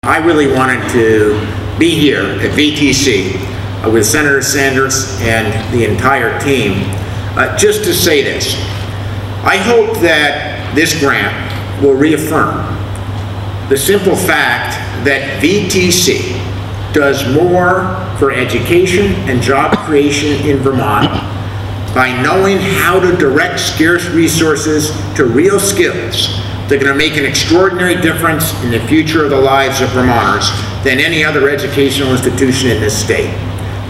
I really wanted to be here at VTC with Senator Sanders and the entire team just to say this. I hope that this grant will reaffirm the simple fact that VTC does more for education and job creation in Vermont by knowing how to direct scarce resources to real skills that are going to make an extraordinary difference in the future of the lives of Vermonters than any other educational institution in this state.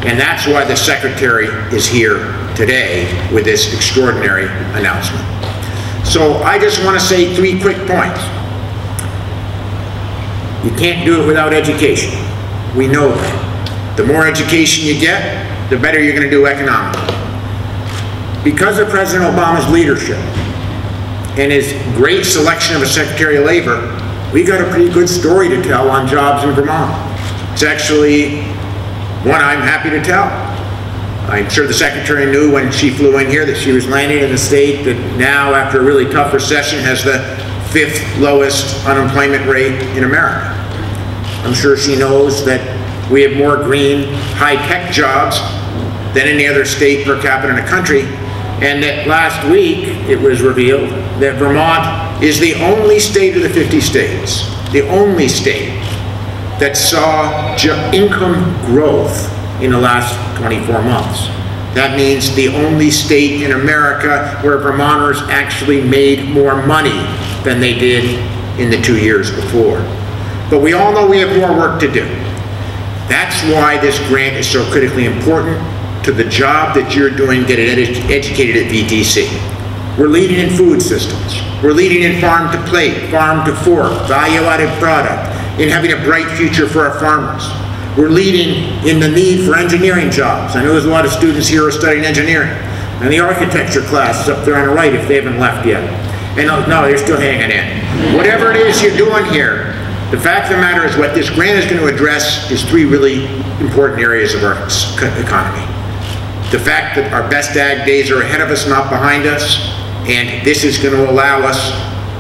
And that's why the Secretary is here today with this extraordinary announcement. So I just want to say 3 quick points. You can't do it without education. We know that. The more education you get, the better you're going to do economically. Because of President Obama's leadership and his great selection of a Secretary of Labor, we got a pretty good story to tell on jobs in Vermont. It's actually one I'm happy to tell. I'm sure the Secretary knew when she flew in here that she was landing in a state that now, after a really tough recession, has the 5th lowest unemployment rate in America. I'm sure she knows that we have more green, high-tech jobs than any other state per capita in the country, and that last week it was revealed that Vermont is the only state of the 50 states, the only state that saw income growth in the last 24 months. That means the only state in America where Vermonters actually made more money than they did in the 2 years before. But we all know we have more work to do. That's why this grant is so critically important to the job that you're doing getting educated at VTC. We're leading in food systems. We're leading in farm to plate, farm to fork, value-added product, in having a bright future for our farmers. We're leading in the need for engineering jobs. I know there's a lot of students here who are studying engineering. And the architecture class is up there on the right if they haven't left yet. And no, they're still hanging in. Whatever it is you're doing here, the fact of the matter is what this grant is going to address is 3 really important areas of our economy. The fact that our best ag days are ahead of us, not behind us, and this is going to allow us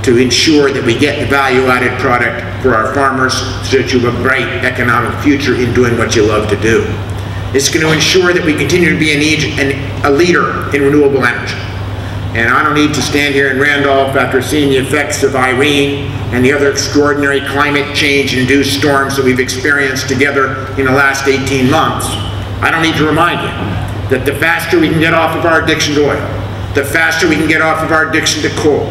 to ensure that we get the value-added product for our farmers so that you have a bright economic future in doing what you love to do. It's going to ensure that we continue to be a leader in renewable energy. And I don't need to stand here in Randolph after seeing the effects of Irene and the other extraordinary climate change-induced storms that we've experienced together in the last 18 months. I don't need to remind you that the faster we can get off of our addiction to oil, the faster we can get off of our addiction to coal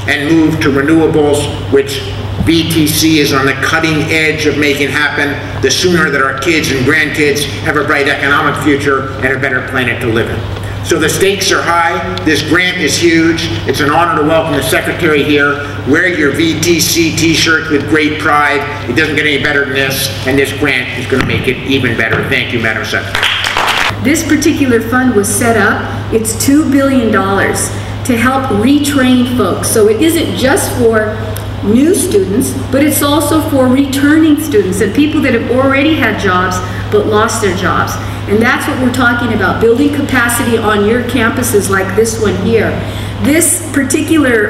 and move to renewables, which VTC is on the cutting edge of making happen, the sooner that our kids and grandkids have a bright economic future and a better planet to live in. So the stakes are high. This grant is huge. It's an honor to welcome the Secretary here. Wear your VTC t-shirt with great pride. It doesn't get any better than this, and this grant is going to make it even better. Thank you, Madam Secretary. This particular fund was set up, it's $2 billion to help retrain folks. So it isn't just for new students, but it's also for returning students and people that have already had jobs but lost their jobs. And that's what we're talking about, building capacity on your campuses like this one here. This particular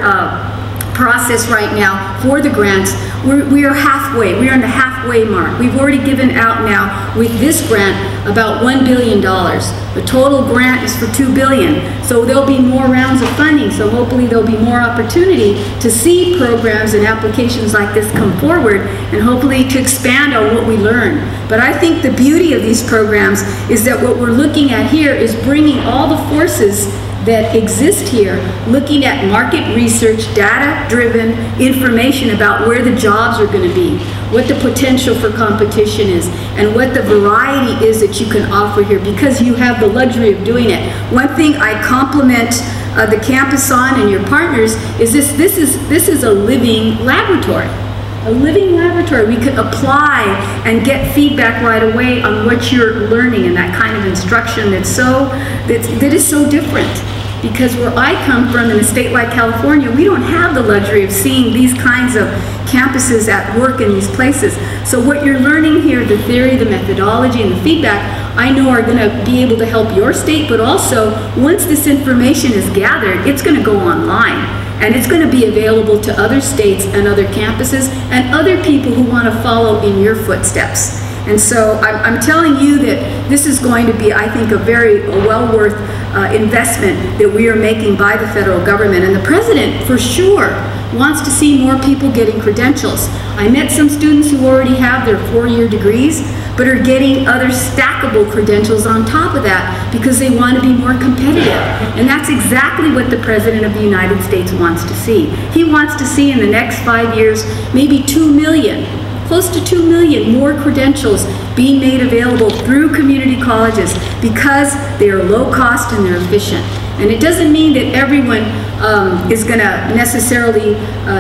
process right now for the grants, we are halfway. We are on the halfway mark. We've already given out now with this grant about $1 billion. The total grant is for $2 billion. So there'll be more rounds of funding. So hopefully there'll be more opportunity to see programs and applications like this come forward and hopefully to expand on what we learn. But I think the beauty of these programs is that what we're looking at here is bringing all the forces that exist here, looking at market research, data-driven information about where the jobs are going to be, what the potential for competition is, and what the variety is that you can offer here because you have the luxury of doing it. One thing I compliment the campus on and your partners is this is a living laboratory. A living laboratory. We could apply and get feedback right away on what you're learning and that kind of instruction that is so different. Because where I come from in a state like California, we don't have the luxury of seeing these kinds of campuses at work in these places. So what you're learning here, the theory, the methodology, and the feedback, I know are going to be able to help your state, but also once this information is gathered, it's going to go online. and it's going to be available to other states and other campuses and other people who want to follow in your footsteps. And so I'm telling you that this is going to be, I think, a very well worth investment that we are making by the federal government. And the president, for sure, wants to see more people getting credentials. I met some students who already have their 4-year degrees, but are getting other stackable credentials on top of that because they want to be more competitive. And that's exactly what the President of the United States wants to see. He wants to see in the next 5 years maybe 2 million, close to 2 million more credentials being made available through community colleges because they are low cost and they're efficient. And it doesn't mean that everyone is going to necessarily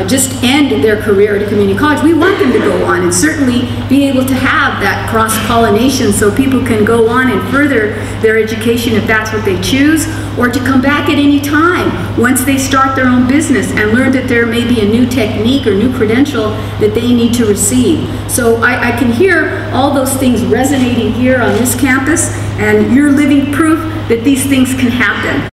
just end their career at a community college. We want them to go on and certainly be able to have that cross-pollination so people can go on and further their education if that's what they choose, or to come back at any time once they start their own business and learn that there may be a new technique or new credential that they need to receive. So I can hear all those things resonating here on this campus, and you're living proof that these things can happen.